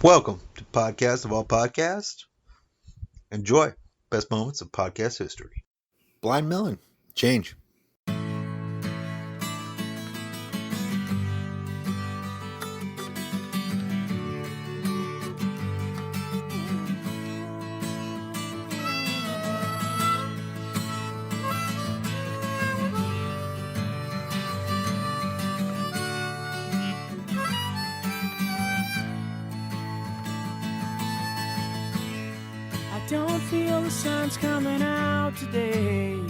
Welcome to Podcast of All Podcasts. Enjoy best moments of podcast history. Blind Melon. Change. Don't feel the sun's coming out today.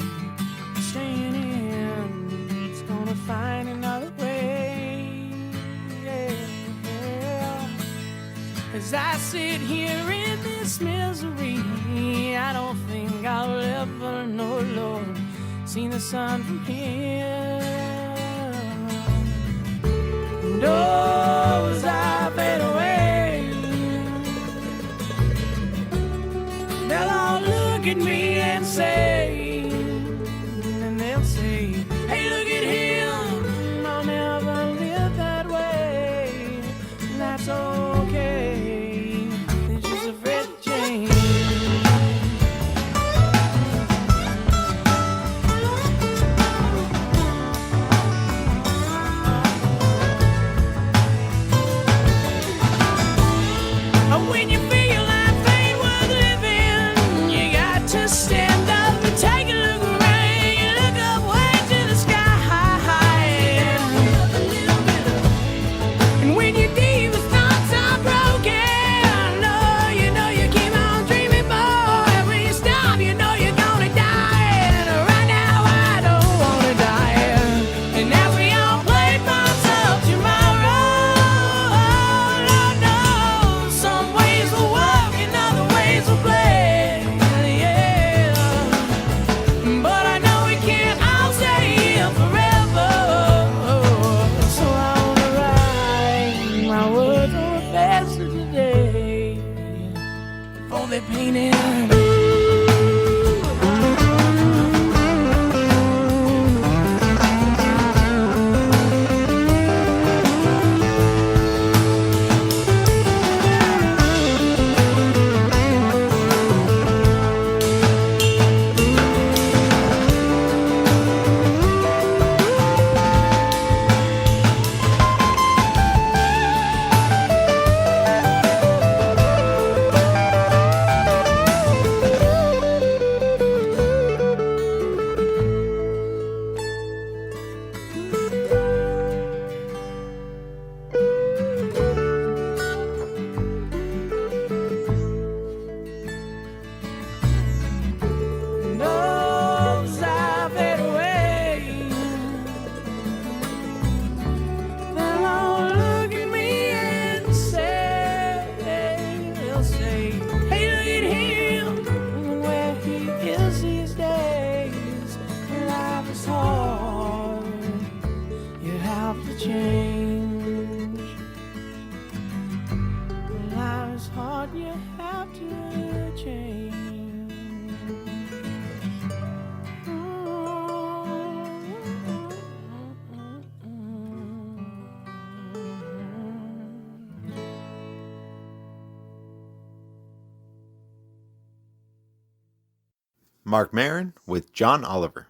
Staying in, it's gonna find another way. Yeah. As I sit here in this misery, I don't think I'll ever know, Lord, see the sun from here. And oh, as I fade away, they'll all look at me and say, and they'll say, hey, look at him, I'll never live that way. And that's okay, they're just afraid to change. When you feel life ain't worth living, you got to stand up and take a look around. You look up way to the sky, and when your deepest thoughts are broken, you know you keep on dreaming, boy. When you stop, you know you're gonna die. And right now I don't wanna die. And as we all play bombs up tomorrow, Lord knows some ways will work and other ways will play. Yeah. But I know we can't all stay here forever. So I wanna write my words on the best of today before they paint it. Knows I fade away. They'll all look at me and say, they'll say, hey, look at him, where he is these days. Life is hard, you have to change. Life is hard, you have to change. Mark Maron with John Oliver.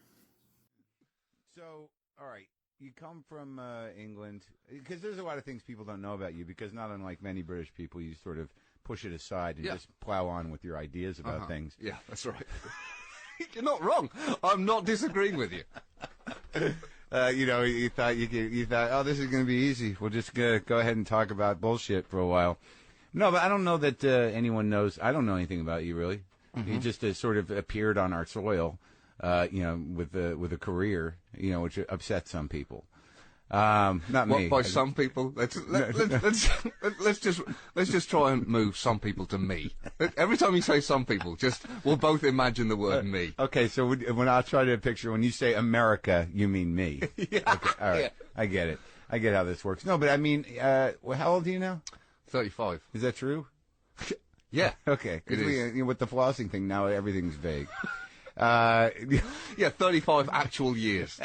So, all right, you come from England, because there's a lot of things people don't know about you, because not unlike many British people, you sort of push it aside and just plow on with your ideas about things. Yeah, that's right. You're not wrong. I'm not disagreeing with you. You thought, oh, this is going to be easy. We'll just go ahead and talk about bullshit for a while. No, but I don't know that anyone knows. I don't know anything about you, really. Mm-hmm. You just sort of appeared on our soil, with a career, which upsets some people. Not me. By some people? Let's just try and move some people to me. Every time you say some people, we'll both imagine the word me. Okay, so when I try to picture, when you say America, you mean me. Yeah. Okay, all right. Yeah. I get it. I get how this works. No, but I mean, how old are you now? 35. Is that true? Yeah. Okay. It is. With the flossing thing, now everything's vague. Yeah, 35 actual years.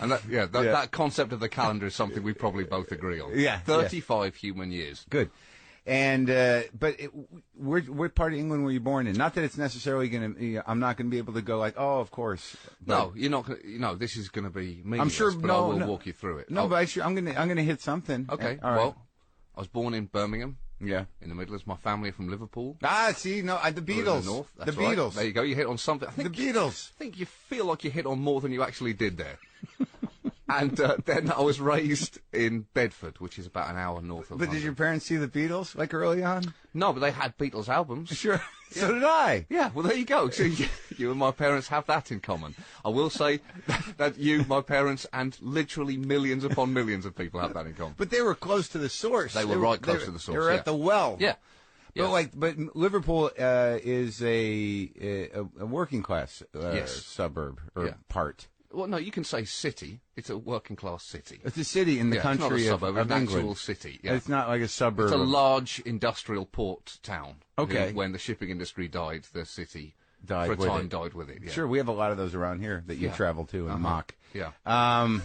And that concept of the calendar is something we probably both agree on. Yeah. 35 human years. Good. And but what part of England were you born in? Not that it's necessarily going to. I'm not going to be able to go like, oh, of course. No, you're not. This is going to be meaningless. I'm sure. But No, I will no. walk you through it. No, but I'm gonna hit something. Okay. All right. Well, I was born in Birmingham. Yeah. In the Midlands. My family are from Liverpool. See, no, the We're in Beatles. the north. The That's right. Beatles. There you go. You hit on something. The Beatles. I think you feel like you hit on more than you actually did there. And then I was raised in Bedford, which is about an hour north of But London. did your parents see the Beatles like early on? No, but they had Beatles albums. Sure. So did I. Yeah, well, there you go. So you and my parents have that in common. I will say that you, my parents, and literally millions upon millions of people have that in common. But they were close to the source. They were right close to the source, They were yeah. at the well. Yeah. But Yes. but Liverpool is a working class Yes. suburb or Yeah. part. Well, no, you can say city. It's a working class city. It's a city in the Yeah, country it's not a suburb, of it's an England. actual city. Yeah. It's not like a suburb. It's a of- large industrial port town. Okay. When the shipping industry died, the city Died for a with time it. died with it. Yeah. Sure, we have a lot of those around here that you Yeah. travel to and mock. Yeah. Um,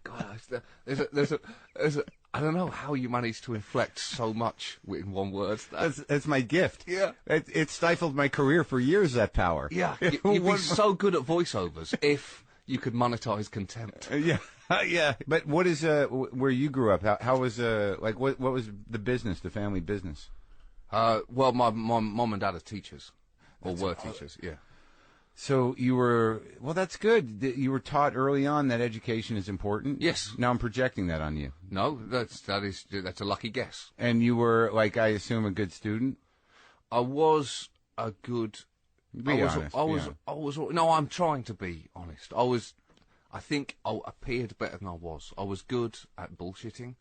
God, there's a I don't know how you managed to inflect so much in one word. that's my gift. Yeah. It stifled my career for years, that power. Yeah. You'd be so good at voiceovers if you could monetize contempt. Yeah. Yeah. But what is where you grew up? How was like what was the business, the family business? Well, my mom and dad are teachers, or were teachers. Yeah. So you were that's good. You were taught early on that education is important. Yes. Now I'm projecting that on you. No, that's a lucky guess. And you were like, I assume, a good student. I was a good. Be honest. I was. No, I'm trying to be honest. I think I appeared better than I was. I was good at bullshitting.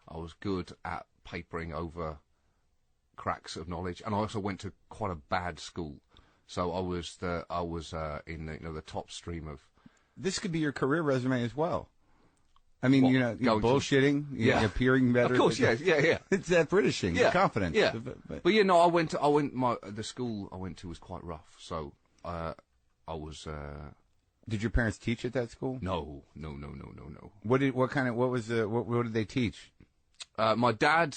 I was good at papering over cracks of knowledge, and I also went to quite a bad school. So I was in the top stream of. This could be your career resume as well. I mean, What, you're going to- bullshitting, Yeah. appearing better. Of course, yeah. It's that Britishing, the confidence. Yeah. But- But the school I went to was quite rough. So I was. Did your parents teach at that school? No. What did they teach? My dad,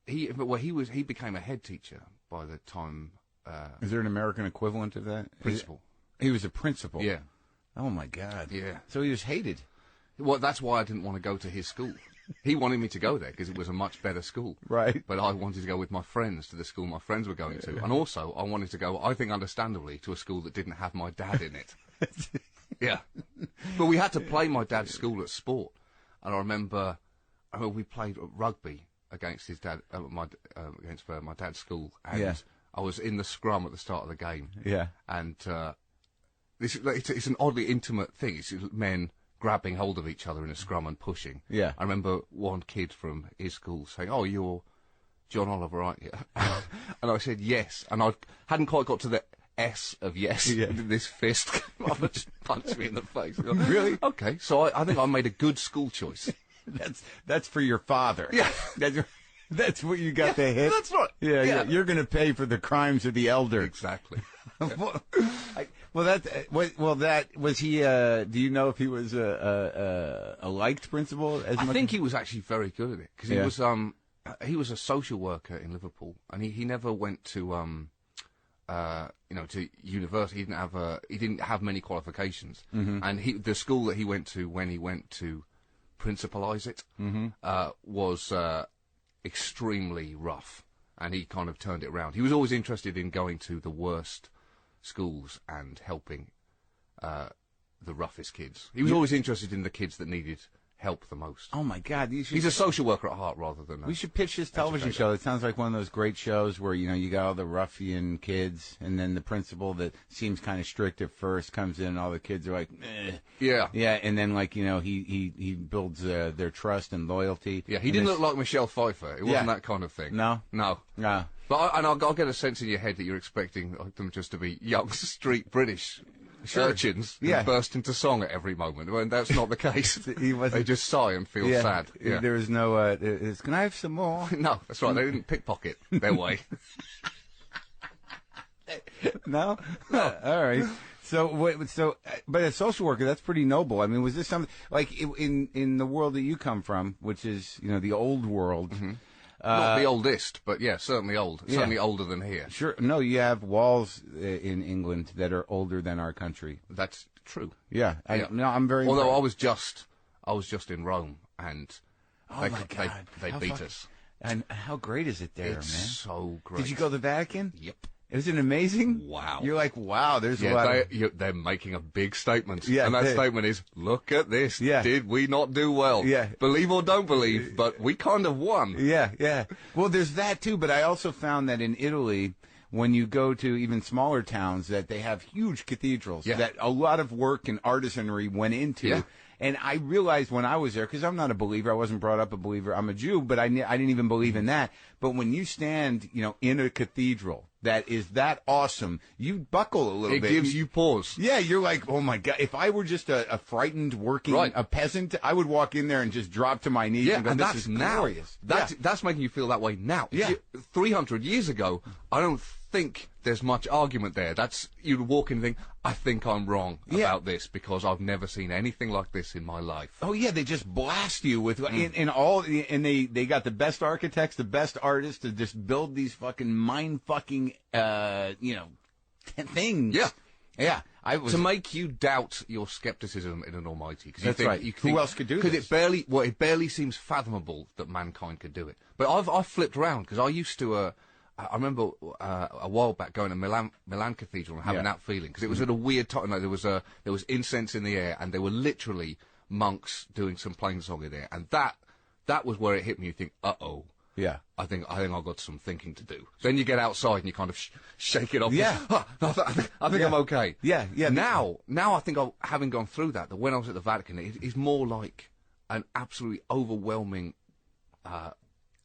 he became a head teacher by the time Is there an American equivalent of that? principal. He was a principal. Yeah, Oh my God. yeah. So he was hated. Well, that's why I didn't want to go to his school. He wanted me to go there because it was a much better school. Right. But I wanted to go with my friends to the school my friends were going to, and also I wanted to go, I think understandably, to a school that didn't have my dad in it. Yeah. But we had to play my dad's school at sport, and I remember we played rugby against his dad, against my dad's school, and Yeah. I was in the scrum at the start of the game. Yeah. And it's an oddly intimate thing. It's men grabbing hold of each other in a scrum and pushing. Yeah. I remember one kid from his school saying, "Oh, you're John Oliver, aren't you?" And I said, "Yes." And I hadn't quite got to the S of yes. Yeah. This fist came up and just punched me in the face. Really? Okay. So I think I made a good school choice. That's for your father. Yeah. That's what you got to hit. That's right. Yeah. Yeah. You're going to pay for the crimes of the elder. Exactly. That was he. Do you know if he was a liked principal? I think he was actually very good at it because he was a social worker in Liverpool, and he never went to to university. He didn't have many qualifications, and the school that he went to when he went to principalize it was extremely rough, and he kind of turned it around. He was always interested in going to the worst schools and helping the roughest kids. He was always interested in the kids that needed help the most. Oh my God! He's a social worker at heart rather than. We should pitch this television show. It sounds like one of those great shows where you got all the ruffian kids, and then the principal that seems kind of strict at first comes in, and all the kids are like, eh. Yeah. Yeah, and then he builds their trust and loyalty. Yeah, he didn't look like Michelle Pfeiffer. It wasn't that kind of thing. No? No. Yeah. But I'll get a sense in your head that you're expecting them just to be young street British urchins who burst into song at every moment. When that's not the case. They just sigh and feel sad. Yeah. There was no, can I have some more? No, that's right. They didn't pickpocket their way. No? All right. But a social worker, that's pretty noble. I mean, was this something like in the world that you come from, which is the old world? Mm-hmm. Not the oldest, but yeah, certainly old. Yeah. Certainly older than here. Sure. No, you have walls in England that are older than our country. That's true. Yeah. I'm very. Although impressed. I was just in Rome, and they beat us. And how great is it there, It's man? so great. Did you go to the Vatican? Yep. Isn't it amazing? Wow. You're like, wow, there's a lot they're making a big statement. Yeah, and that statement is, look at this. Yeah. Did we not do well? Yeah. Believe or don't believe, but we kind of won. Yeah. Well, there's that too, but I also found that in Italy, when you go to even smaller towns, that they have huge cathedrals that a lot of work and artisanry went into. Yeah. And I realized when I was there, because I'm not a believer, I wasn't brought up a believer, I'm a Jew, but I didn't even believe in that. But when you stand, in a cathedral that is that awesome, you buckle a little bit. It gives you pause. Yeah, you're like, oh my God, if I were just a frightened a peasant, I would walk in there and just drop to my knees and go, and this that's is now. glorious. That's making you feel that way now. Yeah. 300 years ago, I don't think there's much argument there. You'd walk in and think, I think I'm wrong about this because I've never seen anything like this in my life. Oh yeah, they just blast you with and they got the best architects, the best artists to just build these fucking mind-fucking things. Yeah. To make you doubt your skepticism in an almighty. That's right. Who else could do this? Because it barely seems fathomable that mankind could do it. But I've flipped around because I used to. I remember a while back going to Milan Cathedral and having that feeling because it was at a weird time. No, there was incense in the air and there were literally monks doing some plainsong in there, and that was where it hit me. You think, uh-oh. Yeah, I think I've got some thinking to do. Then you get outside and you kind of shake it off. Yeah, I think I'm okay. Yeah. Now I think having gone through that when I was at the Vatican, it is more like an absolutely overwhelming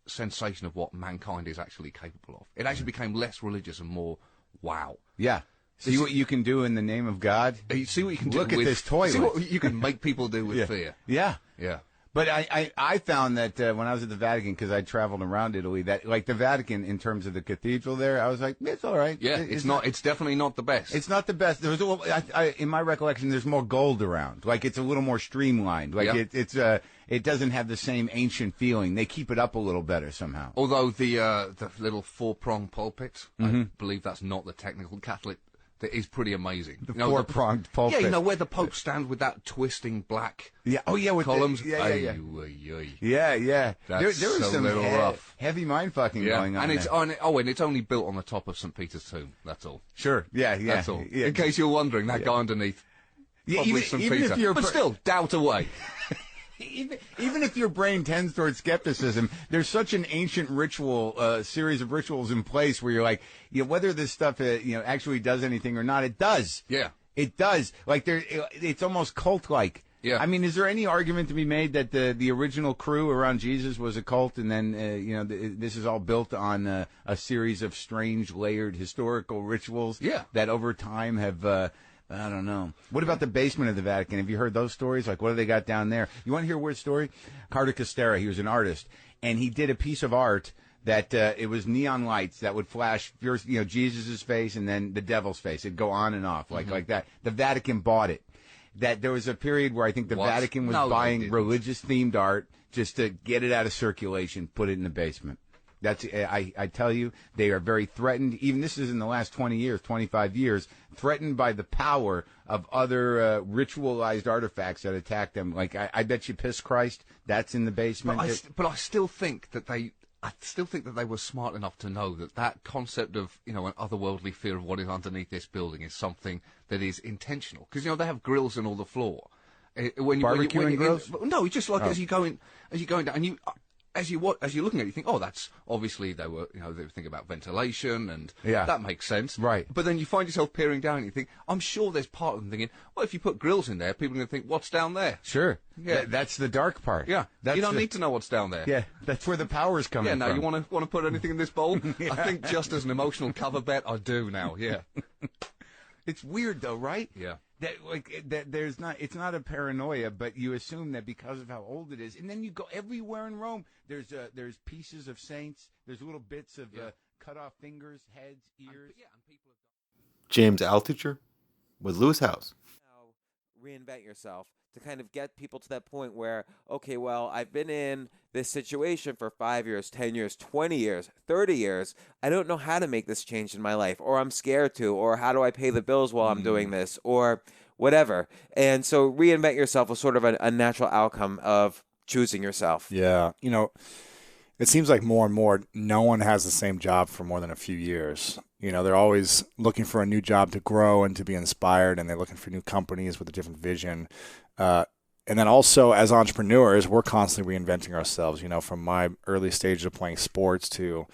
sensation of what mankind is actually capable of. It actually became less religious and more wow. Yeah. See what you can do in the name of God. You see what you can do. Look at this toilet. See what you can make people do with fear. Yeah. But I found that when I was at the Vatican, because I traveled around Italy, that like the Vatican in terms of the cathedral there, I was like, it's all right. Yeah, it's definitely not the best. It's not the best. There was in my recollection, there's more gold around. Like it's a little more streamlined. Like it doesn't have the same ancient feeling. They keep it up a little better somehow. Although the little 4-pronged pulpit, I believe that's not the technical Catholic. That is pretty amazing. The four-pronged pulpit. Yeah, where the Pope stands with that twisting black with columns. Yeah. That's there was some rough. Heavy mind-fucking going on and it's only built on the top of St. Peter's tomb. That's all. Sure. Yeah. That's all. Yeah. In case you're wondering, that guy underneath, probably St. Peter. But still, doubt away. Even if your brain tends towards skepticism, there's such an ancient ritual, series of rituals in place where you're like, whether this stuff, actually does anything or not, it does. Yeah. It does. Like it's almost cult-like. Yeah. I mean, is there any argument to be made that the original crew around Jesus was a cult, and then this is all built on a series of strange, layered historical rituals? Yeah. That over time have. I don't know. What about the basement of the Vatican? Have you heard those stories? Like, what do they got down there? You want to hear a weird story? Carter Costera, he was an artist, and he did a piece of art that it was neon lights that would flash first, Jesus' face and then the devil's face. It'd go on and off like that. The Vatican bought it. That there was a period where I think the Vatican was buying religious-themed art just to get it out of circulation, put it in the basement. That's I tell you, they are very threatened. Even this is in the last 20 years, 25 years, threatened by the power of other ritualized artifacts that attack them. Like I bet you, piss Christ, that's in the basement. But I still think that they were smart enough to know that concept of an otherworldly fear of what is underneath this building is something that is intentional. Because they have grills in all the floor. Barbecuing grills? No, just like as you're going down and you. As you're looking at it, you think, that's obviously they were thinking about ventilation and that makes sense. Right. But then you find yourself peering down and you think, I'm sure there's part of them thinking, well, if you put grills in there, people are going to think, what's down there? Sure. Yeah. That's the dark part. Yeah. You don't need to know what's down there. Yeah. That's where the power's coming from. Yeah, now you want to put anything in this bowl? I think just as an emotional cover bet, I do now, yeah. It's weird though, right? Yeah. It's not a paranoia, but you assume that because of how old it is, and then you go everywhere in Rome. There's pieces of saints. There's little bits of cut off fingers, heads, ears. James Altucher, with Lewis House. Reinvent yourself to kind of get people to that point where, okay, well, I've been in this situation for 5 years, 10 years, 20 years, 30 years. I don't know how to make this change in my life, or I'm scared to, or how do I pay the bills while I'm doing this, or whatever. And so reinvent yourself was sort of a natural outcome of choosing yourself. Yeah. It seems like more and more, no one has the same job for more than a few years. They're always looking for a new job to grow and to be inspired, and they're looking for new companies with a different vision. And then also, as entrepreneurs, we're constantly reinventing ourselves. From my early stages of playing sports to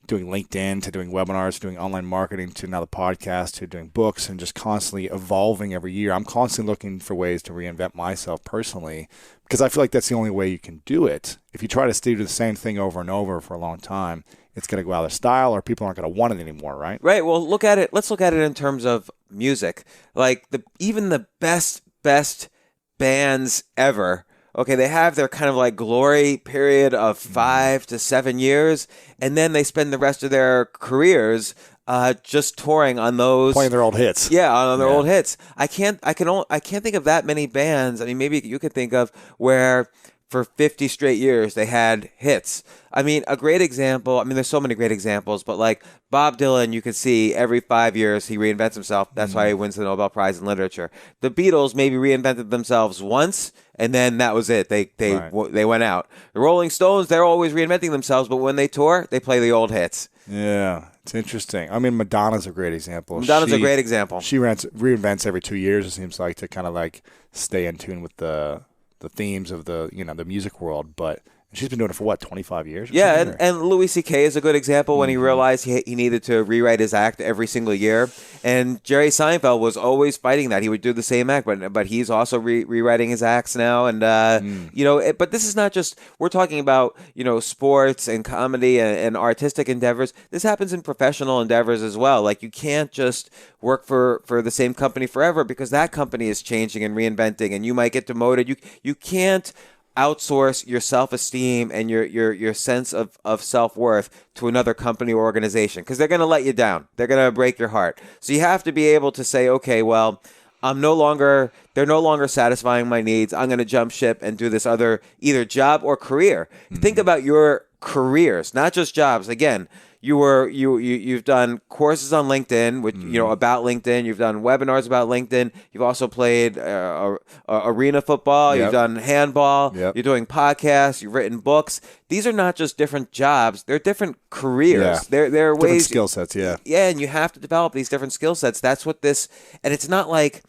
doing LinkedIn, to doing webinars, to doing online marketing, to now the podcast, to doing books, and just constantly evolving every year. I'm constantly looking for ways to reinvent myself personally, because I feel like that's the only way you can do it. If you try to stay to the same thing over and over for a long time, it's going to go out of style, or people aren't going to want it anymore, right? Right. Well, let's look at it in terms of music. Like even the best bands ever, okay, they have their kind of like glory period of 5 to 7 years, and then they spend the rest of their careers just touring on those, playing their old hits. Yeah, on their old hits. I can't think of that many bands. I mean, maybe you could think of where for 50 straight years they had hits. I mean, a great example, there's so many great examples, but like Bob Dylan, you could see every 5 years he reinvents himself. That's why he wins the Nobel Prize in Literature. The Beatles maybe reinvented themselves once, and then that was it. They went out. The Rolling Stones, they're always reinventing themselves, but when they tour, they play the old hits. Yeah, it's interesting. Madonna's a great example. She reinvents every 2 years, it seems like, to kind of like stay in tune with the themes of the music world. But she's been doing it for what, 25 years? Yeah, and Louis C.K. is a good example when he realized he needed to rewrite his act every single year. And Jerry Seinfeld was always fighting that. He would do the same act, but he's also rewriting his acts now. And, but this is not just, we're talking about, sports and comedy and artistic endeavors. This happens in professional endeavors as well. Like, you can't just work for the same company forever, because that company is changing and reinventing, and you might get demoted. You can't outsource your self-esteem and your sense of self-worth to another company or organization, because they're going to let you down. They're going to break your heart. So you have to be able to say, okay, well, they're no longer satisfying my needs. I'm going to jump ship and do this other either job or career. Think about your careers, not just jobs. Again, you've done courses on LinkedIn, which about LinkedIn. You've done webinars about LinkedIn. You've also played arena football. You've done handball. You're doing podcasts. You've written books. These are not just different jobs; they're different careers. They're different ways, skill sets. Yeah, and you have to develop these different skill sets. That's what this, and it's not like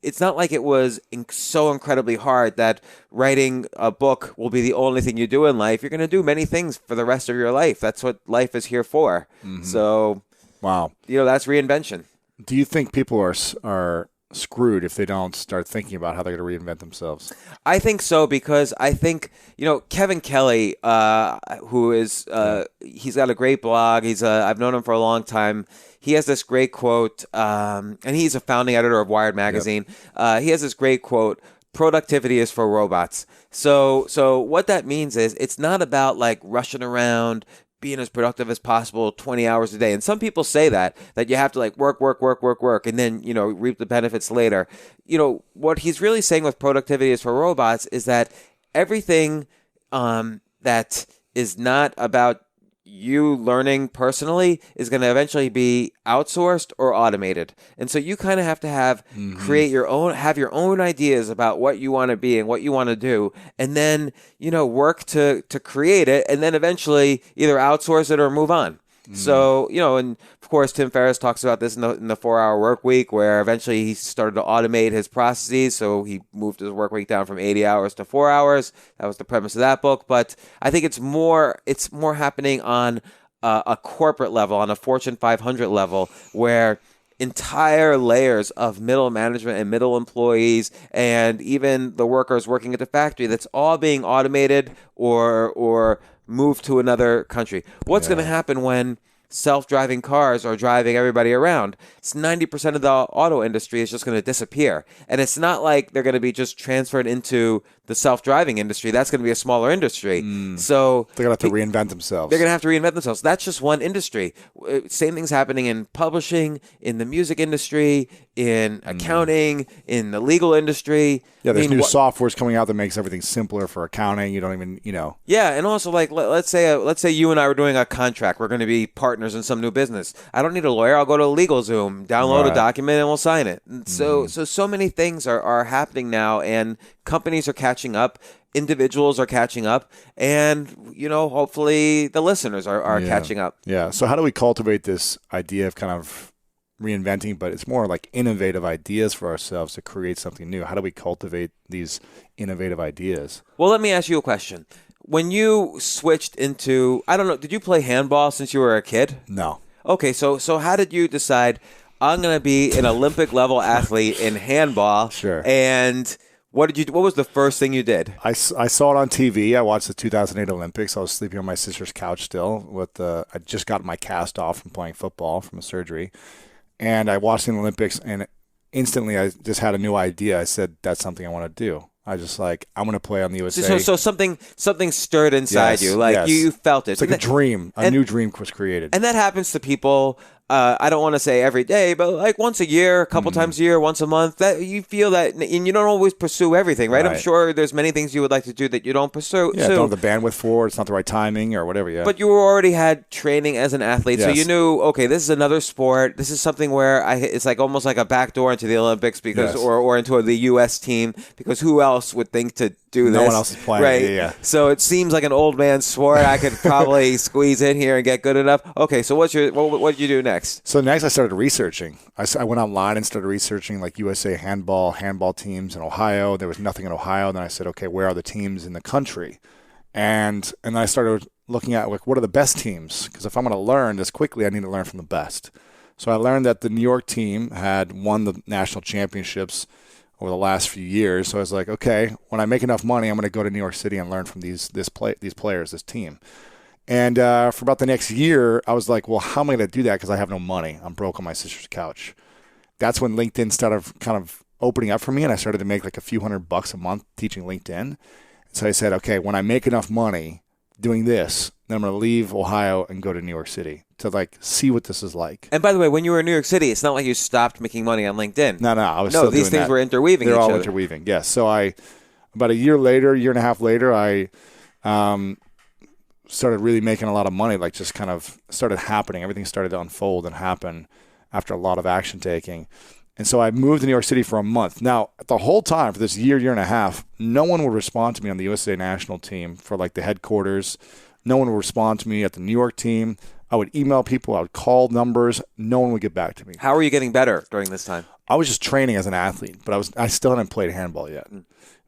it was so incredibly hard that writing a book will be the only thing you do in life. You're going to do many things for the rest of your life. That's what life is here for. So, wow, that's reinvention. Do you think people are screwed if they don't start thinking about how they're going to reinvent themselves? I think so, because I think, Kevin Kelly, who is, he's got a great blog. I've known him for a long time. He has this great quote, and he's a founding editor of Wired magazine. He has this great quote: "Productivity is for robots." So what that means is it's not about like rushing around, being as productive as possible 20 hours a day. And some people say that you have to like work, and then, reap the benefits later. What he's really saying with productivity is for robots is that everything that is not about you learning personally is going to eventually be outsourced or automated. And so you kind of have to have your own ideas about what you want to be and what you want to do, and then, work to create it, and then eventually either outsource it or move on. So, and of course, Tim Ferriss talks about this in the 4-hour work week, where eventually he started to automate his processes. So he moved his work week down from 80 hours to 4 hours. That was the premise of that book. But I think it's more happening on a corporate level, on a Fortune 500 level, where entire layers of middle management and middle employees and even the workers working at the factory, that's all being automated or moved to another country. What's going to happen when self-driving cars are driving everybody around? It's 90% of the auto industry is just going to disappear. And it's not like they're going to be just transferred into the self-driving industry, that's going to be a smaller industry. So They're going to have to reinvent themselves. they're going to have to reinvent themselves. That's just one industry. Same thing's happening in publishing, in the music industry, in accounting, in the legal industry. Yeah, there's new softwares coming out that makes everything simpler for accounting. You don't even, Yeah, and also like let's say you and I were doing a contract. We're going to be partners in some new business. I don't need a lawyer. I'll go to LegalZoom, download a document, and we'll sign it. And so many things are happening now, and companies are catching up. Individuals are catching up, and hopefully the listeners are catching up. Yeah. So how do we cultivate this idea of kind of reinventing, but it's more like innovative ideas for ourselves to create something new? How do we cultivate these innovative ideas? Well, let me ask you a question. When you switched into, I don't know, did you play handball since you were a kid? No. Okay, so how did you decide I'm going to be an Olympic level athlete in handball? Sure. And what was the first thing you did? I saw it on TV. I watched the 2008 Olympics. I was sleeping on my sister's couch still. I just got my cast off from playing football from a surgery. And I watched the Olympics, and instantly I just had a new idea. I said, that's something I want to do. I just I'm going to play on the USA. So something stirred inside you. You felt it. It's like a dream. A new dream was created. And that happens to people. I don't want to say every day, but like once a year, a couple times a year, once a month, that you feel that, and you don't always pursue everything, right? I'm sure there's many things you would like to do that you don't pursue. Yeah, don't have the bandwidth for, it's not the right timing or whatever, yeah. But you already had training as an athlete, so you knew, okay, this is another sport. This is something where it's like almost like a backdoor into the Olympics because, or into the U.S. team, because who else would think to do this? No one else is playing, right? Yeah. So it seems like an old man's sport. I could probably squeeze in here and get good enough. Okay, so what did you do next? So next I started researching. I went online and started researching like USA handball teams in Ohio. There was nothing in Ohio. Then I said, okay, where are the teams in the country? And then I started looking at like what are the best teams? Because if I'm going to learn this quickly, I need to learn from the best. So I learned that the New York team had won the national championships over the last few years. So I was like, okay, when I make enough money, I'm going to go to New York City and learn from these players, this team. And for about the next year, I was like, well, how am I going to do that? Because I have no money. I'm broke on my sister's couch. That's when LinkedIn started kind of opening up for me, and I started to make like a few $100 a month teaching LinkedIn. So I said, okay, when I make enough money doing this, then I'm going to leave Ohio and go to New York City to like see what this is like. And by the way, when you were in New York City, it's not like you stopped making money on LinkedIn. No, I was still these doing things that. were interweaving. They're each all other. interweaving. Yes. So about a year and a half later, I started really making a lot of money. Like just kind of started happening. Everything started to unfold and happen after a lot of action taking. And so I moved to New York City for a month. Now, the whole time, for this year and a half, no one would respond to me on the USA national team for like the headquarters. No one would respond to me at the New York team. I would email people. I would call numbers. No one would get back to me. How were you getting better during this time? I was just training as an athlete, but I still hadn't played handball yet.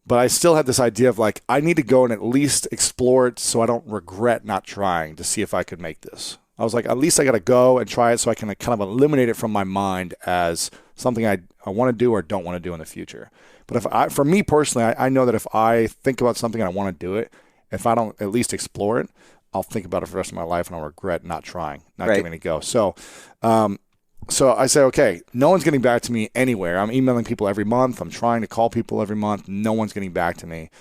But I still had this idea of like, I need to go and at least explore it so I don't regret not trying to see if I could make this. I was like, at least I got to go and try it so I can kind of eliminate it from my mind as something I want to do or don't want to do in the future. But for me personally, I know that if I think about something and I want to do it, if I don't at least explore it, I'll think about it for the rest of my life and I'll regret not trying, not giving it a go. So I say, okay, no one's getting back to me anywhere. I'm emailing people every month. I'm trying to call people every month. No one's getting back to me.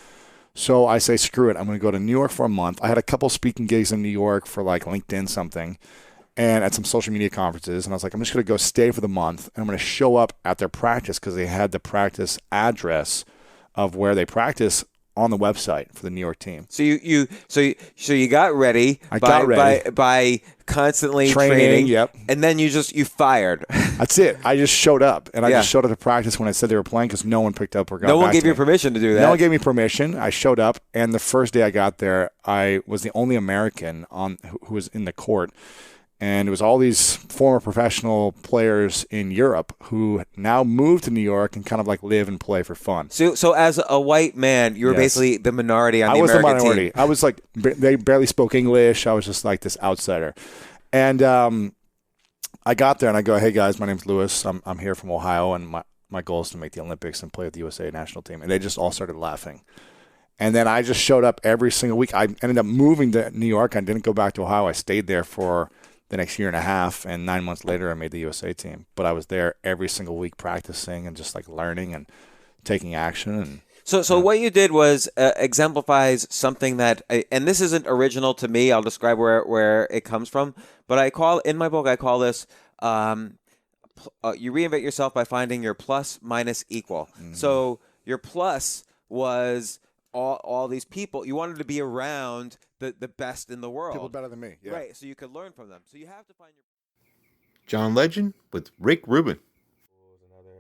So I say, screw it. I'm going to go to New York for a month. I had a couple speaking gigs in New York for like LinkedIn something and at some social media conferences. And I was like, I'm just going to go stay for the month. And I'm going to show up at their practice because they had the practice address of where they practice on the website for the New York team. So you got ready. By constantly training. Yep. And then you fired. That's it. I just showed up, and I just showed up to practice when I said they were playing because no one picked up or got back to me. No one gave you permission to do that. No one gave me permission. I showed up, and the first day I got there, I was the only American who was in the court. And it was all these former professional players in Europe who now moved to New York and kind of like live and play for fun. So as a white man, you were basically the minority on the American team. I was the minority. I was like, they barely spoke English. I was just like this outsider. And I got there and I go, hey guys, my name's Lewis. I'm here from Ohio and my goal is to make the Olympics and play with the USA national team. And they just all started laughing. And then I just showed up every single week. I ended up moving to New York. I didn't go back to Ohio. I stayed there for the next year and a half, and 9 months later, I made the USA team. But I was there every single week practicing and just like learning and taking action. And So what you did was exemplifies something that, and this isn't original to me. I'll describe where it comes from, but in my book I call this. You reinvent yourself by finding your plus minus equal. So your plus was all these people. You wanted to be around the best in the world. People better than me. Yeah. Right. So you could learn from them. So you have to find your John Legend with Rick Rubin. And other,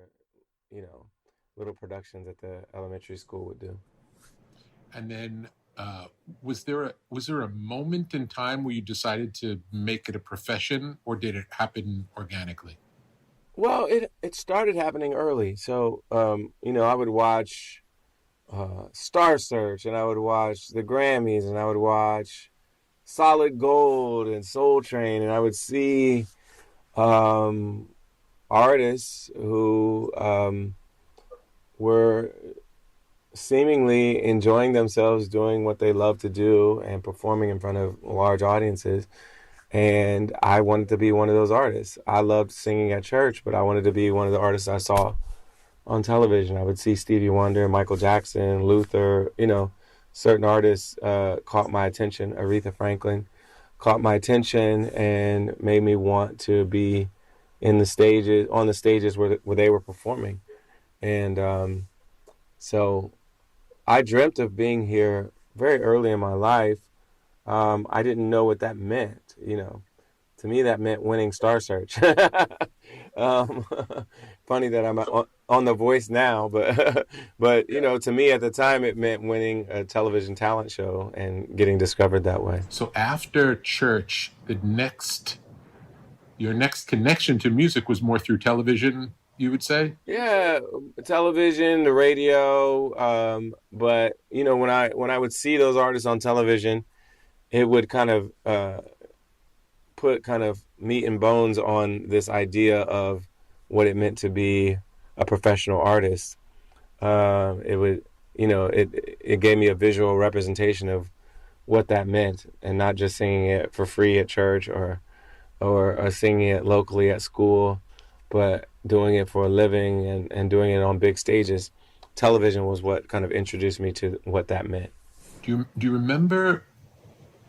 little productions that the elementary school would do. And then was there a moment in time where you decided to make it a profession, or did it happen organically? Well, it started happening early. So, I would watch Star Search, and I would watch the Grammys, and I would watch Solid Gold and Soul Train, and I would see artists who were seemingly enjoying themselves doing what they love to do and performing in front of large audiences. And I wanted to be one of those artists. I loved singing at church, but I wanted to be one of the artists I saw on television. I would see Stevie Wonder, Michael Jackson, Luther, certain artists caught my attention. Aretha Franklin caught my attention and made me want to be on the stages where they were performing. And so I dreamt of being here very early in my life. I didn't know what that meant, To me, that meant winning Star Search. Funny that I'm on The Voice now, but to me at the time it meant winning a television talent show and getting discovered that way. So after church, your next connection to music was more through television, you would say? Yeah, television, the radio, but when I would see those artists on television, it would kind of put kind of meat and bones on this idea of what it meant to be a professional artist. It gave me a visual representation of what that meant, and not just singing it for free at church or singing it locally at school, but doing it for a living and doing it on big stages. Television was what kind of introduced me to what that meant. Do you remember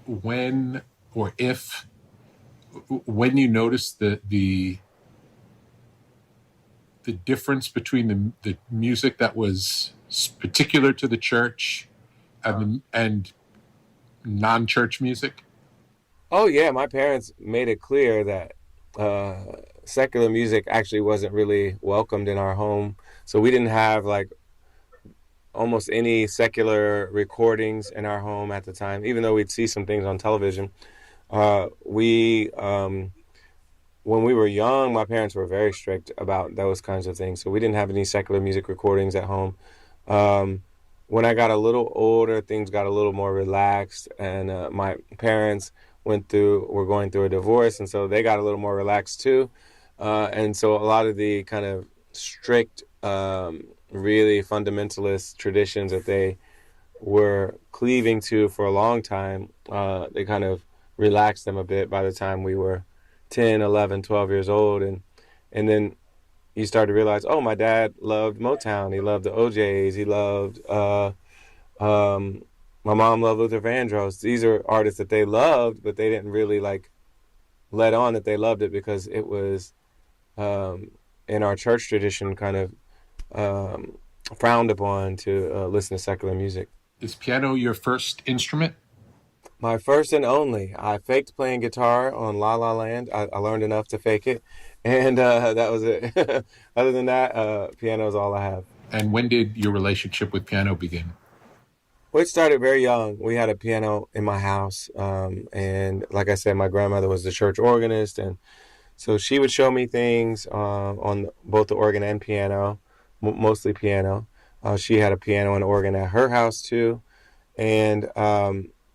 when you noticed the difference between the music that was particular to the church and non-church music? Oh yeah, my parents made it clear that secular music actually wasn't really welcomed in our home. So we didn't have like almost any secular recordings in our home at the time, even though we'd see some things on television. When we were young, my parents were very strict about those kinds of things. So we didn't have any secular music recordings at home. When I got a little older, things got a little more relaxed, and my parents were going through a divorce, and so they got a little more relaxed too. And so a lot of the kind of strict, really fundamentalist traditions that they were cleaving to for a long time, they kind of relaxed them a bit by the time we were 10, 11, 12 years old. And then you start to realize, oh, my dad loved Motown. He loved the OJs. He loved, my mom loved Luther Vandross. These are artists that they loved, but they didn't really let on that they loved it because it was in our church tradition kind of frowned upon to listen to secular music. Is piano your first instrument? My first and only. I faked playing guitar on La La Land. I learned enough to fake it, and that was it. Other than that, piano is all I have. And when did your relationship with piano begin? Well, it started very young. We had a piano in my house, and like I said, my grandmother was the church organist, and so she would show me things on both the organ and piano, mostly piano. She had a piano and organ at her house too, and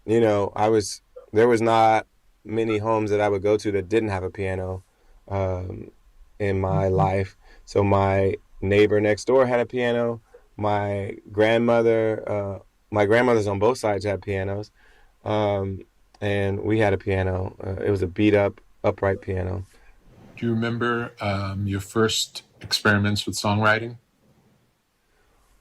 there was not many homes that I would go to that didn't have a piano in my life. So my neighbor next door had a piano. My grandmother's on both sides had pianos, and we had a piano. It was a beat up upright piano. Do you remember your first experiments with songwriting?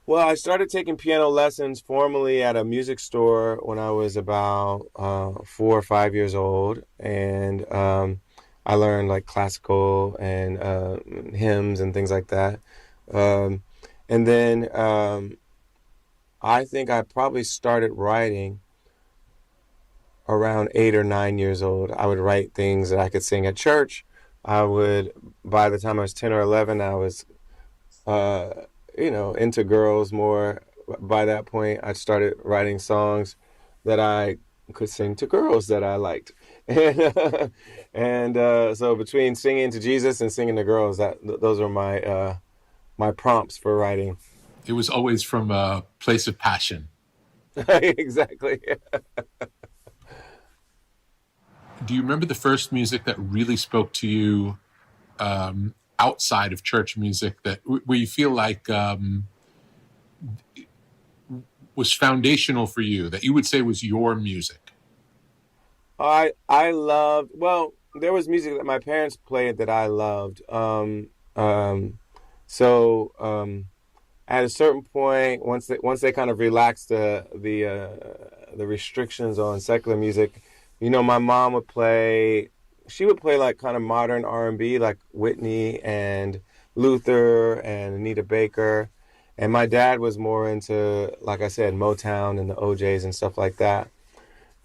Well, I started taking piano lessons formally at a music store when I was about 4 or 5 years old, and I learned like classical and hymns and things like that. Um, and then I think I probably started writing around 8 or 9 years old. I would write things that I could sing at church. I would, by the time I was 10 or 11, I was uh, into girls more. By that point, I started writing songs that I could sing to girls that I liked. And so between singing to Jesus and singing to girls, those are my prompts for writing. It was always from a place of passion. Exactly. Do you remember the first music that really spoke to you outside of church music, where you feel like was foundational for you, that you would say was your music? I loved, well, there was music that my parents played that I loved. So at a certain point, once they kind of relaxed the restrictions on secular music, my mom would play. She would play like kind of modern R&B, like Whitney and Luther and Anita Baker, and my dad was more into, like I said, Motown and the OJs and stuff like that.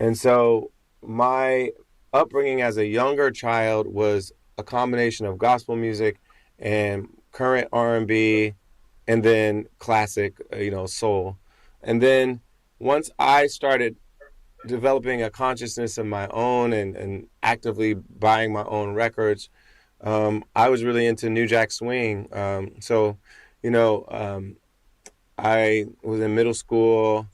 And so my upbringing as a younger child was a combination of gospel music and current R&B, and then classic, soul. And then once I started developing a consciousness of my own and actively buying my own records, I was really into New Jack Swing. I was in middle school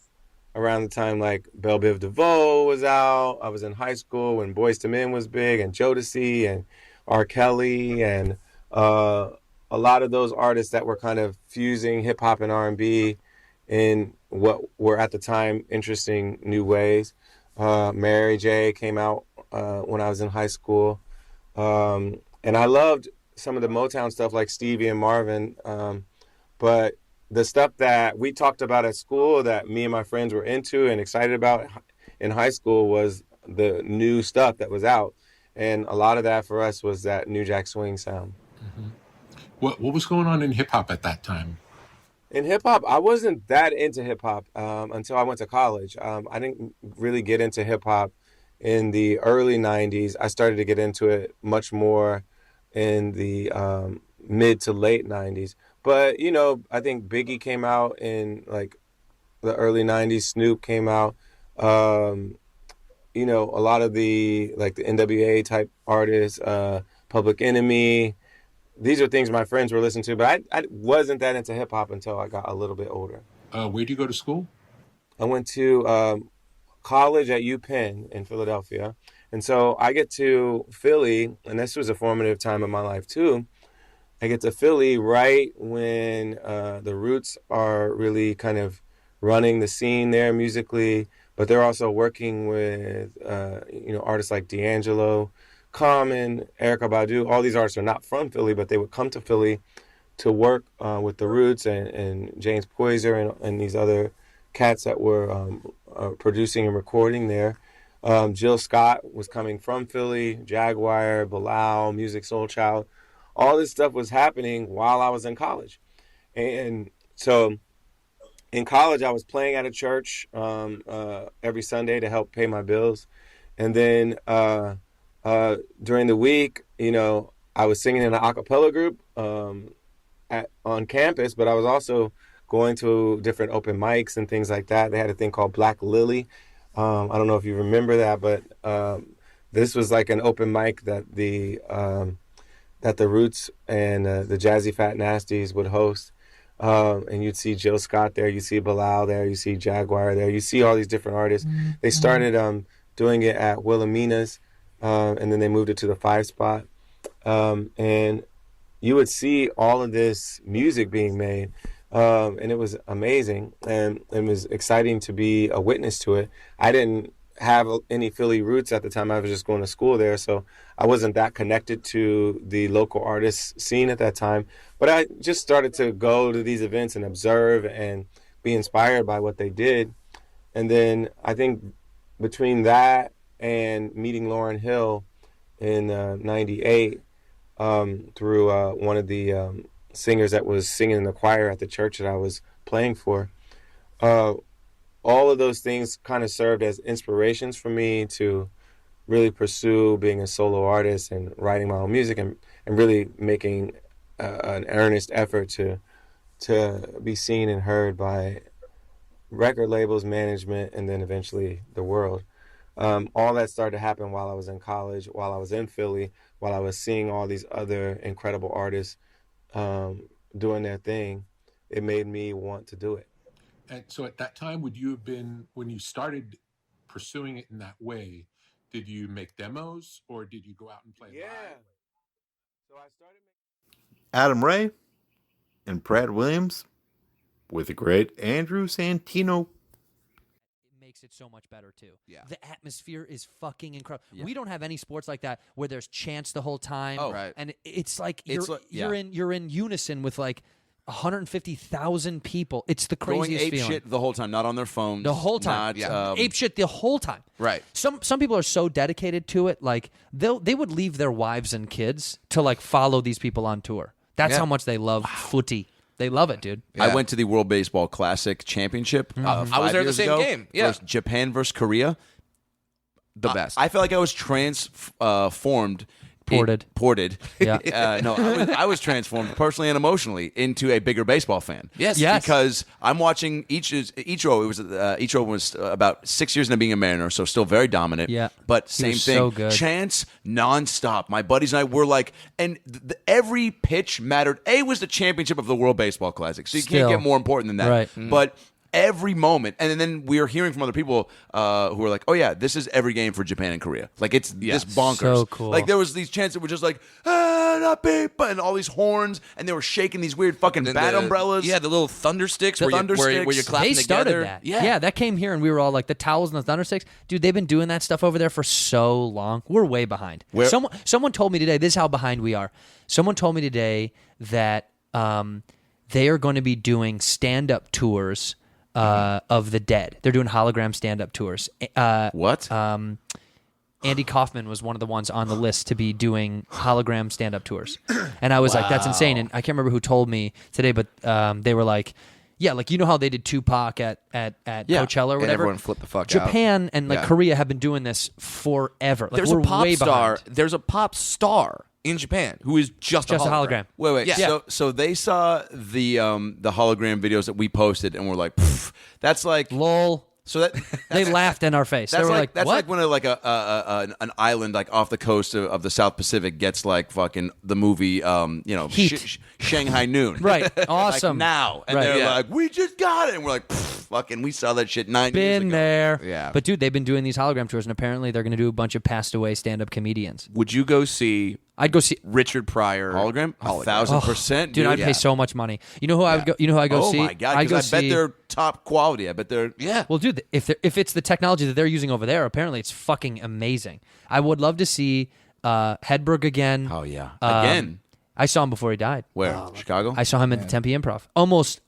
around the time like Belle Biv DeVoe was out. I was in high school when Boyz II Men was big, and Jodeci and R. Kelly, and a lot of those artists that were kind of fusing hip hop and R&B in what were at the time interesting new ways. Mary J came out when I was in high school, and I loved some of the Motown stuff like Stevie and Marvin, but the stuff that we talked about at school that me and my friends were into and excited about in high school was the new stuff that was out. And a lot of that for us was that New Jack Swing sound. Mm-hmm. What was going on in hip hop at that time? In hip hop, I wasn't that into hip hop until I went to college. I didn't really get into hip hop in the early 90s. I started to get into it much more in the mid to late 90s. But, I think Biggie came out in like the early 90s. Snoop came out. A lot of the like the NWA type artists, Public Enemy. These are things my friends were listening to, but I wasn't that into hip hop until I got a little bit older. Where do you go to school? I went to college at UPenn in Philadelphia. And so I get to Philly, and this was a formative time in my life too. I get to Philly right when the Roots are really kind of running the scene there musically, but they're also working with artists like D'Angelo, Common, Erykah Badu. All these artists are not from Philly, but they would come to Philly to work with the Roots and James Poyser and these other cats that were producing and recording there. Jill Scott was coming from Philly, Jaguar, Bilal, Music Soul Child. All this stuff was happening while I was in college. And so in college, I was playing at a church every Sunday to help pay my bills. And then during the week, I was singing in an a cappella group on campus, but I was also going to different open mics and things like that. They had a thing called Black Lily. I don't know if you remember that, but this was like an open mic that the Roots and the Jazzy Fat Nasties would host. And you'd see Jill Scott there, you see Bilal there, you see Jaguar there, you see all these different artists. Mm-hmm. They started doing it at Wilhelmina's, and then they moved it to the 5 Spot. And you would see all of this music being made, and it was amazing, and it was exciting to be a witness to it. I didn't have any Philly roots at the time. I was just going to school there, so I wasn't that connected to the local artist scene at that time. But I just started to go to these events and observe and be inspired by what they did. And then I think between that and meeting Lauryn Hill in '98 through one of the singers that was singing in the choir at the church that I was playing for, all of those things kind of served as inspirations for me to really pursue being a solo artist and writing my own music and really making an earnest effort to be seen and heard by record labels, management, and then eventually the world. All that started to happen while I was in college, while I was in Philly, while I was seeing all these other incredible artists doing their thing. It made me want to do it. And so at that time, would you have been, when you started pursuing it in that way, did you make demos or did you go out and play live? So I started Adam Ray and Brad Williams with the great Andrew Santino. It makes it so much better too. Yeah. The atmosphere is fucking incredible. Yeah. We don't have any sports like that where there's chants the whole time. Oh, right. And it's like It's you're in unison with like 150,000 people. It's the craziest Going ape feeling. shit the whole time, not on their phones. The whole time. Ape shit the whole time. Right. Some people are so dedicated to it, like they would leave their wives and kids to like follow these people on tour. That's how much they love footy. They love it, dude. I went to the World Baseball Classic Championship. I was there the same game. Yeah. Japan versus Korea. The best. I felt like I was transformed. Ported. Yeah. No, I was transformed personally and emotionally into a bigger baseball fan. Yes. Because I'm watching Ichiro was about 6 years into being a Mariner, so still very dominant. Yeah. But He same was thing. so good. Chants nonstop. My buddies and I were like, and every pitch mattered. It was the championship of the World Baseball Classic, so you Still. can't get more important than that. Right. But every moment, and then we are hearing from other people who are like, "Oh yeah, this is every game for Japan and Korea. Like it's this bonkers. So cool. Like there was these chants that were just like, not paper, and all these horns, and they were shaking these weird fucking bat umbrellas. Yeah, the little thunder sticks, The where, thunder where you're sticks. clapping They started together. that. Yeah. That came here, and we were all like the towels and the thunder sticks. Dude, they've been doing that stuff over there for so long. We're way behind. Someone told me today. This is how behind we are. Someone told me today that they are going to be doing stand-up tours of the dead. They're doing hologram stand-up tours. What? Andy Kaufman was one of the ones on the list to be doing hologram stand-up tours. And I was like, that's insane. And I can't remember who told me today, but they were like, yeah, like you know how they did Tupac at Coachella or whatever? And everyone flipped the fuck out. Japan and like Korea have been doing this forever. Like, There's we're a pop way star. behind. There's a pop star in Japan who is just a hologram. Wait. Yeah. So they saw the hologram videos that we posted, and were like, "Pff, that's like Lol. So that They laughed in our face. They that's were like that's what? like when an island like off the coast of the South Pacific gets like fucking the movie Heat. Shanghai Noon. Right. Like Awesome. now, and Right. they're Yeah. like, we just got it, and we're like, fucking, we saw that shit 9 years Been ago. there. Yeah. But dude, they've been doing these hologram tours, and apparently they're going to do a bunch of passed away stand-up comedians. Would you go see I'd go see. Richard Pryor Hologram, 1,000%, Dude, I'd pay so much money. You know who I would go? You know who I go Oh see? my god! I go 'Cause I bet see. they're top quality. I bet they're Well, dude, if it's the technology that they're using over there, apparently it's fucking amazing. I would love to see Hedberg again. Oh yeah, again. I saw him before he died. Where? Chicago? I saw him at the Tempe Improv almost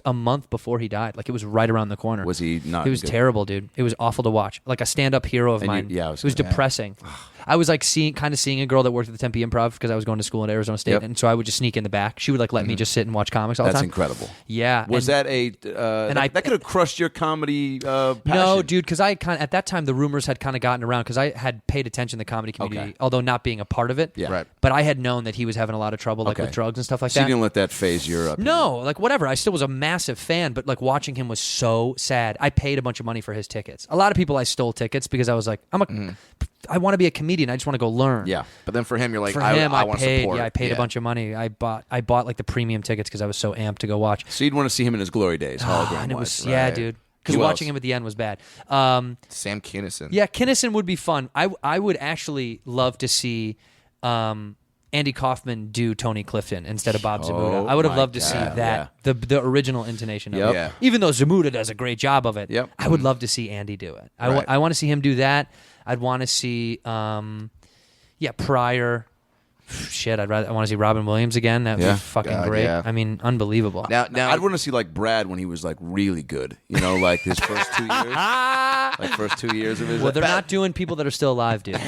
a month before he died. Like it was right around the corner. Was he not? It was good? terrible, dude. It was awful to watch. Like a stand-up hero of mine. I it was depressing. I was like seeing a girl that worked at the Tempe Improv because I was going to school at Arizona State, Yep. and so I would just sneak in the back. She would like let me just sit and watch comics all the That's time. incredible. Yeah. Was and- that a? That could have crushed your comedy passion. No, dude, because at that time the rumors had kind of gotten around because I had paid attention to the comedy community, although not being a part of it. Yeah. Right. But I had known that he was having a lot of trouble, like with drugs and stuff like So that. you didn't let that phase your opinion. No, like whatever. I still was a massive fan, but like watching him was so sad. I paid a bunch of money for his tickets. A lot of people I stole tickets because I was like, I want to be a comedian. I just want to go learn. Yeah. But then for him, you're like, For him, I I want to paid. support. Yeah, I paid a bunch of money. I bought like the premium tickets because I was so amped to go watch. So you'd want to see him in his glory days, hologram And it was wise. dude. Because Who watching else? him at the end was bad. Sam Kinison. Yeah, Kinison would be fun. I would actually love to see Andy Kaufman do Tony Clifton instead of Bob Zamuda. I would have loved to see that, the original intonation of it. Yeah. Even though Zamuda does a great job of it, Yep. I would love to see Andy do it. I want to see him do that. I'd want to see, Pryor. Shit, I want to see Robin Williams again. That'd be fucking God, great. yeah. I mean, unbelievable. Now I'd want to see like Brad when he was like really good. You know, like his first 2 years, like first 2 years of his. Well, they're not doing people that are still alive, dude.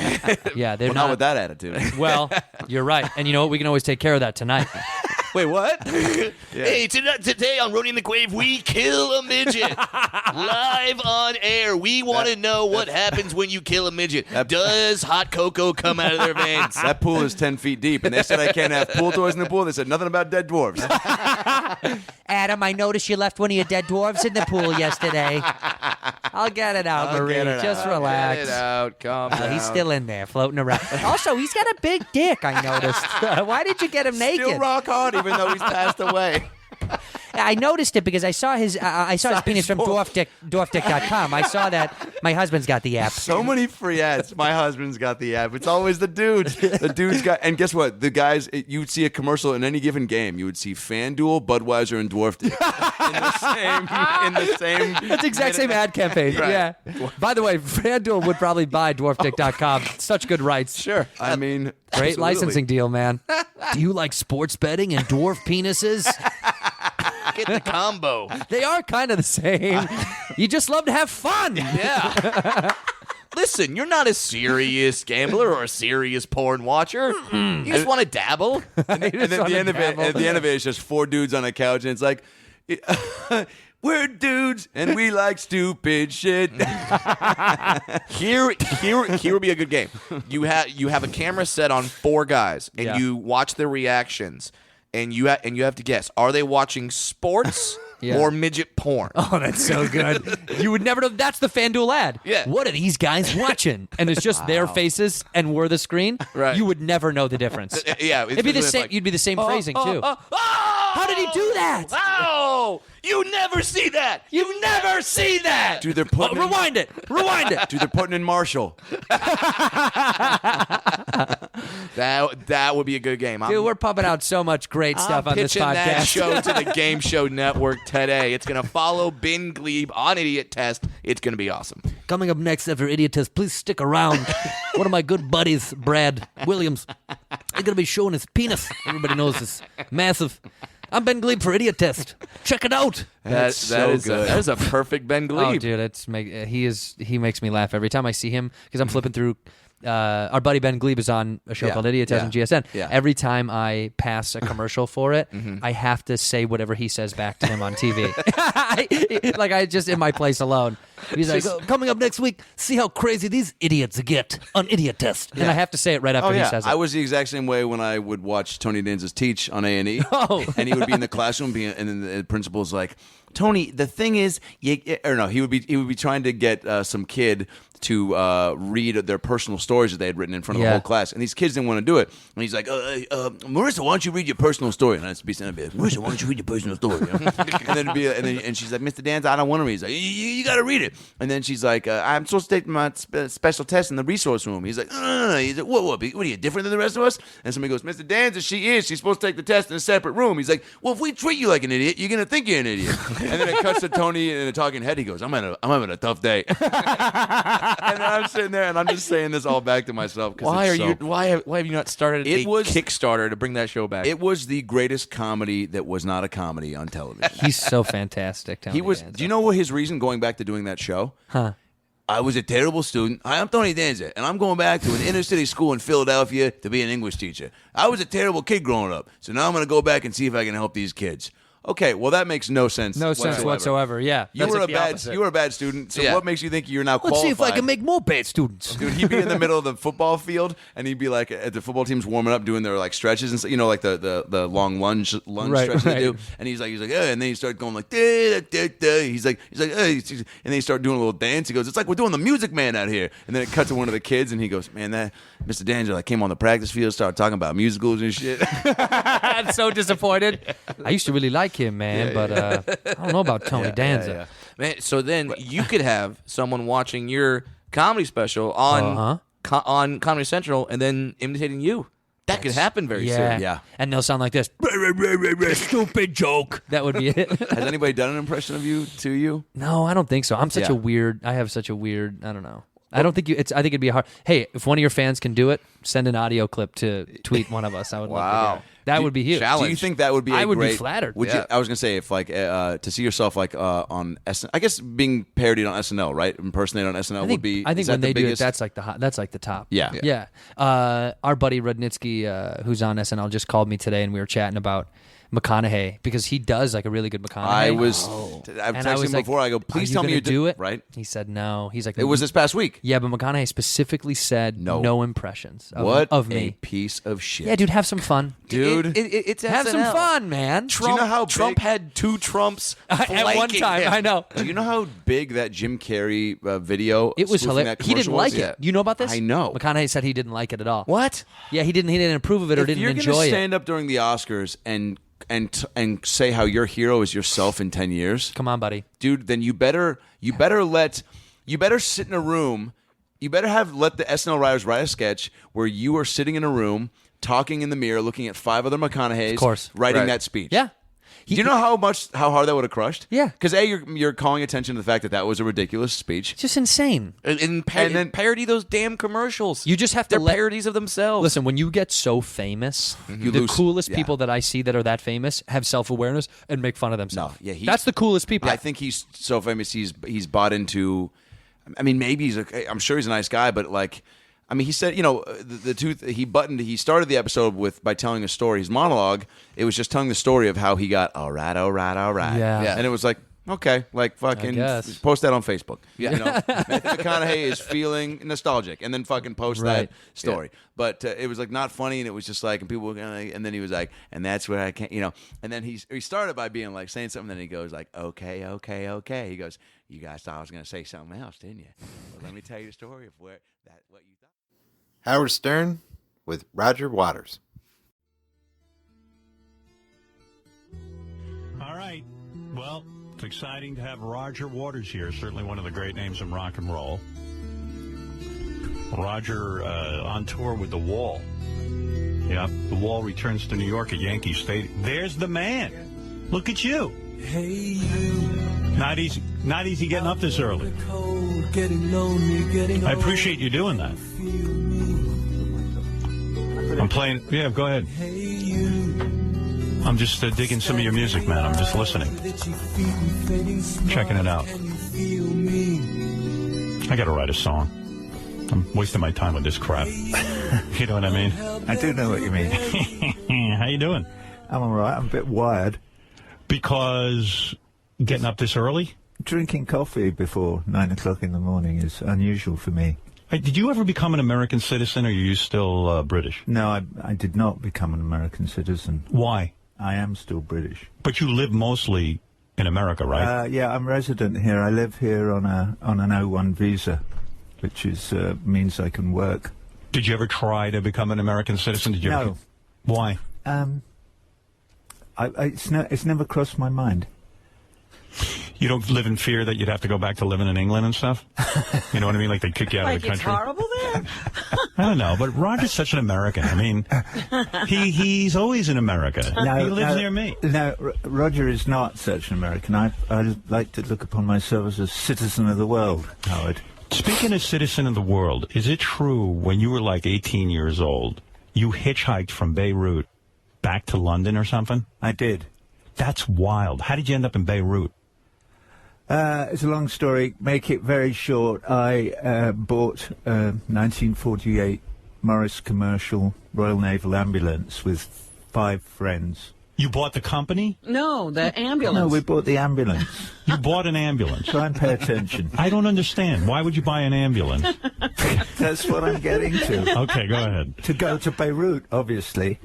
Yeah, they're not with that attitude. Well, you're right, and you know what? We can always take care of that tonight. Wait, what? Hey, today on Rolling the Grave, we kill a midget. Live on air. We want to know what happens when you kill a midget. Does hot cocoa come out of their veins? That pool is 10 feet deep, and they said I can't have pool toys in the pool. They said nothing about dead dwarves. Adam, I noticed you left one of your dead dwarves in the pool yesterday. I'll get it out, Marie. Just relax. Get it out. Calm down. He's still in there, floating around. Also, he's got a big dick, I noticed. Why did you get him naked? Still rock hard, even though he's passed away. I noticed it because I saw his penis from dwarfdick.com. I saw that. My husband's got the app. So many free ads. My husband's got the app. It's always the dudes. The dudes got, and guess what? The guys, you would see a commercial in any given game. You would see FanDuel, Budweiser, and Dwarf Dick in the same. That's the exact same ad campaign. Right. Yeah. By the way, FanDuel would probably buy dwarfdick.com. Such good rights. Sure. I mean, Great absolutely. licensing deal, man. Do you like sports betting and dwarf penises? Get the combo. They are kind of the same. You just love to have fun. Yeah. Listen, you're not a serious gambler or a serious porn watcher. You just want to dabble. And then at the end of it, it's just four dudes on a couch, and it's like, we're dudes, and we like stupid shit. Here would be a good game. You have a camera set on four guys, and you watch their reactions, and you have to guess: are they watching sports or midget porn? Oh, that's so good. You would never know. That's the FanDuel ad. Yeah. What are these guys watching? And it's just their faces, and we're the screen. Right. You would never know the difference. Yeah, It'd be the it's same. like, You'd be the same phrasing too. How did he do that? Oh, you never see that. You never see that. Dude, they're putting Rewind it. Rewind it. Dude, they're putting in Marshall. That would be a good game. Dude, we're pumping out so much great stuff on this pitching podcast. that show to the Game Show Network today. It's going to follow Ben Glebe on Idiot Test. It's going to be awesome. Coming up next after Idiot Test, please stick around. One of my good buddies, Brad Williams, is going to be showing his penis. Everybody knows it's massive. I'm Ben Glebe for Idiot Test. Check it out. That is a perfect Ben Glebe. Oh, dude, he makes me laugh every time I see him because I'm flipping through. Our buddy Ben Glebe is on a show called Idiot Test on GSN. Yeah. Every time I pass a commercial for it, I have to say whatever he says back to him on TV. Like I just in my place alone. He's like, coming up next week, see how crazy these idiots get on Idiot Test. And I have to say it right after he says it. I was the exact same way when I would watch Tony Danza teach on A&E. Oh. And he would be in the classroom, and then the principal's like, Tony, the thing is, he would be trying to get some kid to read their personal stories that they had written in front of the whole class, and these kids didn't want to do it. And he's like, Marissa, why don't you read your personal story? And I'd be saying, Marissa, why don't you read your personal story? and she's like, Mr. Danza, I don't want to read. He's like, you got to read it. And then she's like, I'm supposed to take my special test in the resource room. He's like, what are you, different than the rest of us? And somebody goes, Mr. Danza, she's supposed to take the test in a separate room. He's like, well, if we treat you like an idiot, you're gonna think you're an idiot. And then it cuts to Tony in a talking head. He goes, I'm having a tough day. And I'm sitting there, and I'm just saying this all back to myself. Why have you not started a Kickstarter to bring that show back? It was the greatest comedy that was not a comedy on television. He's so fantastic. Tony Danza. Do you know what his reason going back to doing that show? Huh. I was a terrible student. Hi, I'm Tony Danza, and I'm going back to an inner city school in Philadelphia to be an English teacher. I was a terrible kid growing up, so now I'm going to go back and see if I can help these kids. Okay, well that makes no sense. No sense whatsoever. Yeah, you were a bad student. So what makes you think you're now qualified? Let's see if I can make more bad students. Dude, he'd be in the middle of the football field, and he'd be like, at the football team's warming up, doing their like stretches and like the long lunge stretch they do. And he's like, and then he started going like, da, da, da. He's like, and then he started doing a little dance. He goes, it's like we're doing the Music Man out here. And then it cuts to one of the kids, and he goes, man, that Mr. D'Angelo came on the practice field, started talking about musicals and shit. I'm so disappointed. I used to really like him, man, but I don't know about Tony Danza. Man, so then you could have someone watching your comedy special on Comedy Central and then imitating you. That could happen very Yeah. soon. Yeah. And they'll sound like this. Stupid joke. That would be it. Has anybody done an impression of you to you? No, I don't think so. I'm such Yeah. a weird. I have such a weird. I don't know. I don't think you. I think it'd be hard. Hey, if one of your fans can do it, send an audio clip to tweet one of us. I would love to hear it. That would be huge. challenge. Do you think that would be? I would be great, flattered. Would Yeah. you? I was gonna say if like to see yourself like on SNL. I guess being parodied on SNL, right? Impersonated on SNL I think, would be. I think is that when the they do it, biggest? that's like that's like the top. Yeah. Yeah. Our buddy Rudnitsky, who's on SNL, just called me today, and we were chatting about McConaughey because he does like a really good McConaughey. I was. I've And I texted was him like, before. I go, please "Are you tell me gonna you do it." Right. He said no. He's like, It was this past week. Yeah, but McConaughey specifically said no impressions of, What me. a piece of shit. Yeah, dude, have some fun. Dude. It's Have some SNL. fun, man. Do you know how Trump big- had 2 Trumps At one flanking time, him. I know. Do you know how big that Jim Carrey video? It was spoofing hilarious. that He didn't commercial like was? it. You know about this? I know. McConaughey said he didn't like it at all. What? Yeah, he didn't approve of it or If didn't you're enjoy gonna it. stand up during the Oscars and say how your hero is yourself in 10 years, Come on, buddy. dude, then you better sit in a room. You better let the SNL writers write a sketch where you are sitting in a room, talking in the mirror, looking at 5 other McConaughey's, Of course. writing Right. that speech. Yeah. Do you know how hard that would have crushed? Yeah. Because you're calling attention to the fact that was a ridiculous speech. It's just insane. And then- parody those damn commercials. You just have to They're let- parodies of themselves. Listen, when you get so famous, You the lose- coolest yeah. people that I see that are that famous have self-awareness and make fun of themselves. No, yeah, that's the coolest people. I think he's so famous. He's bought into. I mean, maybe I'm sure he's a nice guy, but like, I mean, he said, he started the episode by telling a story. His monologue, it was just telling the story of how he got all right. Yeah. And it was like, okay, like fucking guess. post that on Facebook. Yeah. Matthew McConaughey is feeling nostalgic, and then fucking post Right. that story. But it was like not funny, and it was just like, and people were going, and then he was like, and that's where I can't, and then he started by being like saying something, then he goes like, okay. He goes, you guys thought I was going to say something else, didn't you? Well, let me tell you the story of what you thought. Howard Stern with Roger Waters. All right. Well, it's exciting to have Roger Waters here. Certainly one of the great names in rock and roll. Roger on tour with The Wall. Yeah, The Wall returns to New York at Yankee Stadium. There's the man. Look at you. Hey, you. Not easy getting up this early. Cold, getting lonely, getting I appreciate you doing that. I'm playing. Yeah, go ahead. Hey, you. I'm just digging some of your music, man. I'm just listening. Checking it out. I got to write a song. I'm wasting my time with this crap. You know what I mean? I do know what you mean. How you doing? I'm all right. I'm a bit wired. Because getting up this early? Drinking coffee before 9 o'clock in the morning is unusual for me. Hey, did you ever become an American citizen, or are you still British? No, I did not become an American citizen. Why? I am still British. But you live mostly in America, right? Yeah, I'm resident here. I live here on an O1 visa, which means I can work. Did you ever try to become an American citizen? Did you? No. Ever? Why? It's never crossed my mind. You don't live in fear that you'd have to go back to living in England and stuff? You know what I mean? Like they'd kick you out of the country? It's horrible there? I don't know, but Roger's such an American. I mean, he's always in America. He lives near me. No, Roger is not such an American. I like to look upon myself as a citizen of the world, Howard. Speaking of citizen of the world, is it true when you were like 18 years old, you hitchhiked from Beirut back to London or something? I did. That's wild. How did you end up in Beirut? It's a long story. Make it very short. I bought a 1948 Morris Commercial Royal Naval Ambulance with 5 friends. You bought the company? No, the ambulance. No, we bought the ambulance. You bought an ambulance? Try and pay attention. I don't understand. Why would you buy an ambulance? That's what I'm getting to. Okay, go ahead. To go to Beirut, obviously.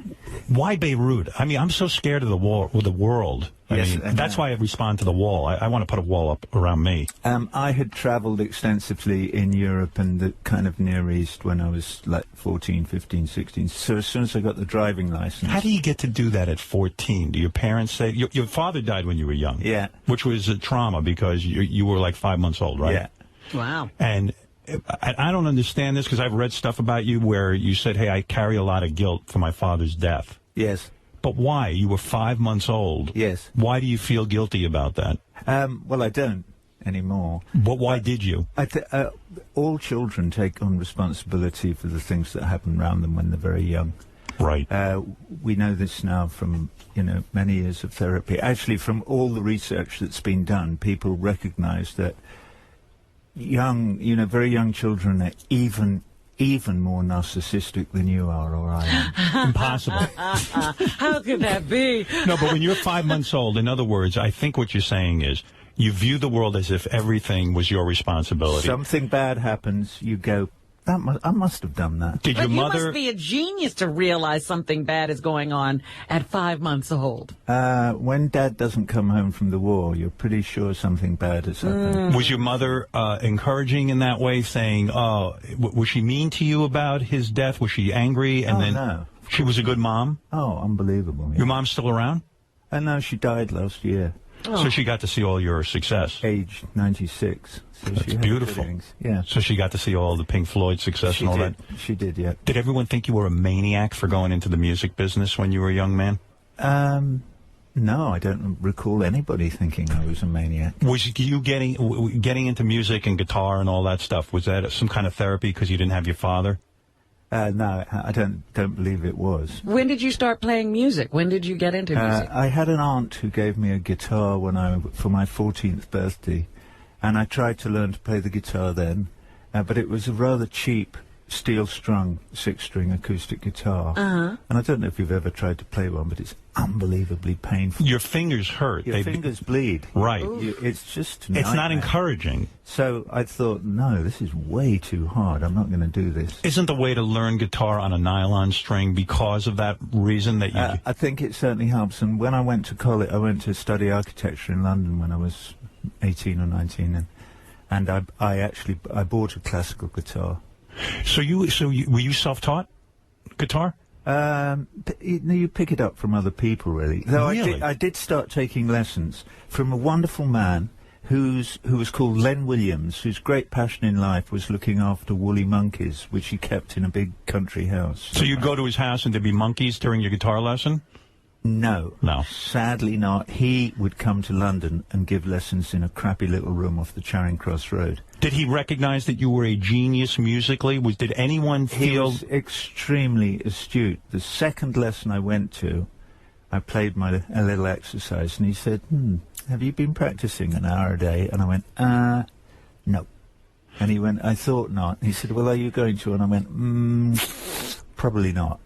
Why Beirut? I mean, I'm so scared of the war with the world. Yes, That's why I respond to the wall. I want to put a wall up around me. I had traveled extensively in Europe and the kind of Near East when I was like 14, 15, 16. So as soon as I got the driving license. How do you get to do that at 14? Do your parents say... Your father died when you were young. Yeah. Which was a trauma because you were like 5 months old, right? Yeah. Wow. And I don't understand this because I've read stuff about you where you said, hey, I carry a lot of guilt for my father's death. Yes. But why? You were 5 months old. Yes. Why do you feel guilty about that? Well, I don't anymore. But why did you? All children take on responsibility for the things that happen around them when they're very young. Right. We know this now from, many years of therapy. Actually, from all the research that's been done, people recognize that very young children are even more narcissistic than you are or I am. Impossible. How could that be? No, but when you're 5 months old, in other words, I think what you're saying is you view the world as if everything was your responsibility. Something bad happens, you go, I must have done that. Did your mother... You must be a genius to realize something bad is going on at 5 months old. When Dad doesn't come home from the war, you're pretty sure something bad has happened. Was your mother encouraging in that way, saying, was she mean to you about his death? Was she angry? And then no. She was a good mom? Oh, unbelievable. Yeah. Your mom's still around? No, she died last year. So she got to see all your success. Age 96. So That's beautiful. Yeah. So she got to see all the Pink Floyd success and all that. She did, yeah. Did everyone think you were a maniac for going into the music business when you were a young man? No, I don't recall anybody thinking I was a maniac. Was you getting into music and guitar and all that stuff? Was that some kind of therapy because you didn't have your father? No, I don't believe it was. When did you start playing music? When did you get into music? I had an aunt who gave me a guitar for my 14th birthday, and I tried to learn to play the guitar then, but it was a rather cheap steel-strung 6-string acoustic guitar. And I don't know if you've ever tried to play one, but it's unbelievably painful. Your fingers hurt. Your fingers bleed. Right. It's just It's not encouraging. So I thought, no, this is way too hard. I'm not going to do this. Isn't the way to learn guitar on a nylon string because of that reason that you... I think it certainly helps. And when I went to college, I went to study architecture in London when I was 18 or 19, and I bought a classical guitar. So were you self-taught guitar? You pick it up from other people, really. Though really? I did start taking lessons from a wonderful man who was called Len Williams, whose great passion in life was looking after woolly monkeys, which he kept in a big country house. So you'd go to his house and there'd be monkeys during your guitar lesson? No. No. Sadly not. He would come to London and give lessons in a crappy little room off the Charing Cross Road. Did he recognize that you were a genius musically? Did anyone feel... He was extremely astute. The second lesson I went to, I played a little exercise, and he said, have you been practicing an hour a day? And I went, no. And he went, I thought not. And he said, well, are you going to? And I went, probably not.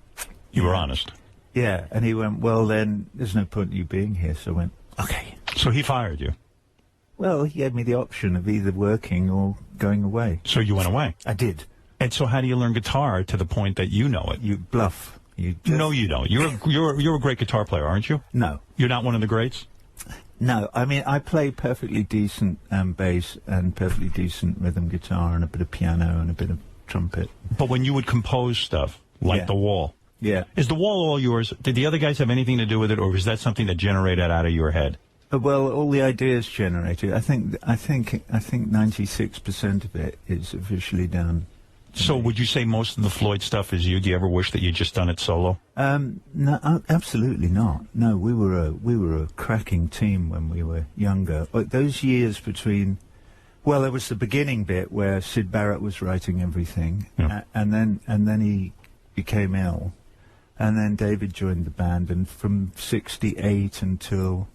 You were honest. Yeah, and he went, well, then there's no point in you being here. So I went, okay. So he fired you? Well, he gave me the option of either working or going away. So you went away? I did. And so how do you learn guitar to the point that you know it? You bluff. No, you don't. You're a great guitar player, aren't you? No. You're not one of the greats? No, I mean, I play perfectly decent bass and perfectly decent rhythm guitar and a bit of piano and a bit of trumpet. But when you would compose stuff, like The Wall... Yeah. Is The Wall all yours? Did the other guys have anything to do with it, or was that something that generated out of your head? Well, all the ideas generated. I think 96% of it is officially done. So would you say most of the Floyd stuff is you? Do you ever wish that you'd just done it solo? No, absolutely not. No, we were a cracking team when we were younger. But those years between, well, there was the beginning bit where Syd Barrett was writing everything, and then he became ill. And then David joined the band, and from 68 until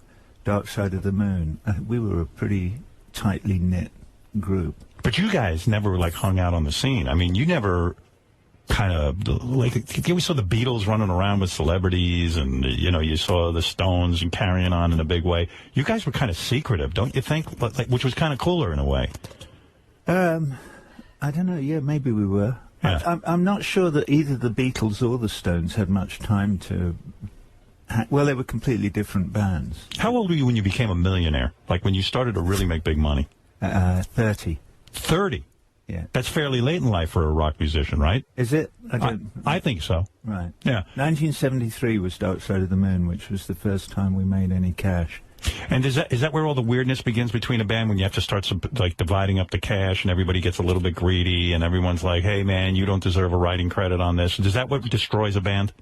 Dark Side of the Moon, we were a pretty tightly knit group. But you guys never, hung out on the scene. I mean, you never kind of, we saw the Beatles running around with celebrities, and, you saw the Stones and carrying on in a big way. You guys were kind of secretive, don't you think? Which was kind of cooler in a way. I don't know, yeah, maybe we were. Yeah. I'm not sure that either the Beatles or the Stones had much time to... Well, they were completely different bands. How old were you when you became a millionaire? Like when you started to really make big money? 30. 30? Yeah. That's fairly late in life for a rock musician, right? Is it? I think so. Right. Yeah. 1973 was Dark Side of the Moon, which was the first time we made any cash. And is that where all the weirdness begins between a band, when you have to start like dividing up the cash and everybody gets a little bit greedy and everyone's like, hey, man, you don't deserve a writing credit on this? Is that what destroys a band?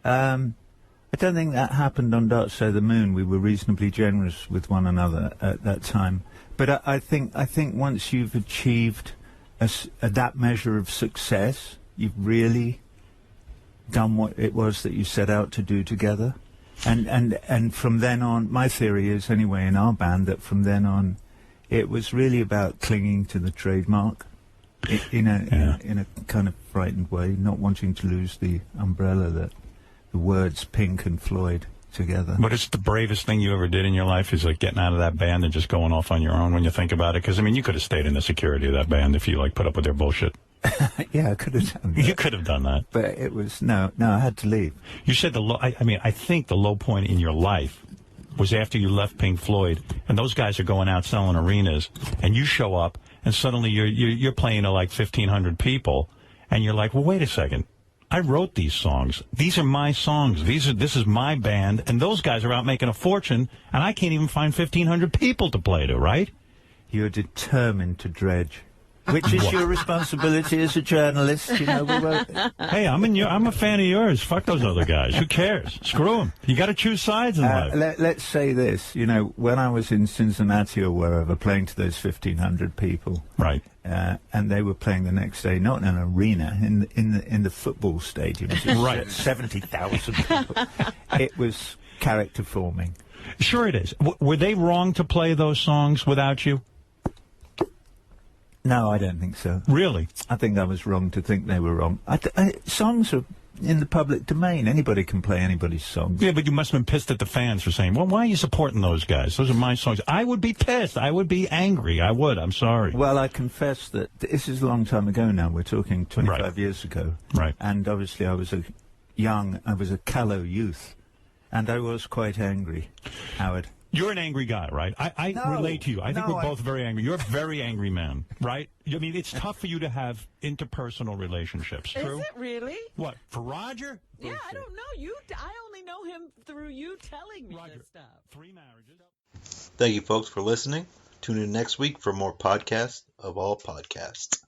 I don't think that happened on Dark Side of the Moon. We were reasonably generous with one another at that time. But I think once you've achieved that measure of success, you've really done what it was that you set out to do together. And from then on, my theory is, anyway, in our band, that from then on, it was really about clinging to the trademark in a kind of frightened way, not wanting to lose the umbrella that the words Pink and Floyd together. But it's the bravest thing you ever did in your life, is like getting out of that band and just going off on your own when you think about it. Because, I mean, you could have stayed in the security of that band if you, like, put up with their bullshit. Yeah, I could have done that. You could have done that. But it was, no, I had to leave. You said I think the low point in your life was after you left Pink Floyd, and those guys are going out selling arenas, and you show up, and suddenly you're playing to like 1,500 people, and you're like, well, wait a second. I wrote these songs. These are my songs. This is my band, and those guys are out making a fortune, and I can't even find 1,500 people to play to, right? You're determined to dredge. Which is your responsibility as a journalist, you know. Hey, I'm a fan of yours. Fuck those other guys. Who cares? Screw them. You got to choose sides in life. Let's say this. You know, when I was in Cincinnati or wherever, playing to those 1,500 people, right? And they were playing the next day, not in an arena, in the football stadium, right? 70,000 people. It was character forming. Sure, it is. Were they wrong to play those songs without you? No, I don't think so. Really? I think I was wrong to think they were wrong. Songs are in the public domain. Anybody can play anybody's songs. Yeah, but you must have been pissed at the fans for saying, well, why are you supporting those guys? Those are my songs. I would be pissed. I would be angry. I would. I'm sorry. Well, I confess that this is a long time ago now. We're talking 25 years ago. Right. And obviously I was a callow youth. And I was quite angry, Howard. You're an angry guy, right? I relate to you. I think we're both very angry. You're a very angry man, right? I mean, it's tough for you to have interpersonal relationships. True? Is it really? What, for Roger? Yeah, I don't know. I only know him through you telling me this stuff. 3 marriages. Thank you, folks, for listening. Tune in next week for more podcasts of all podcasts.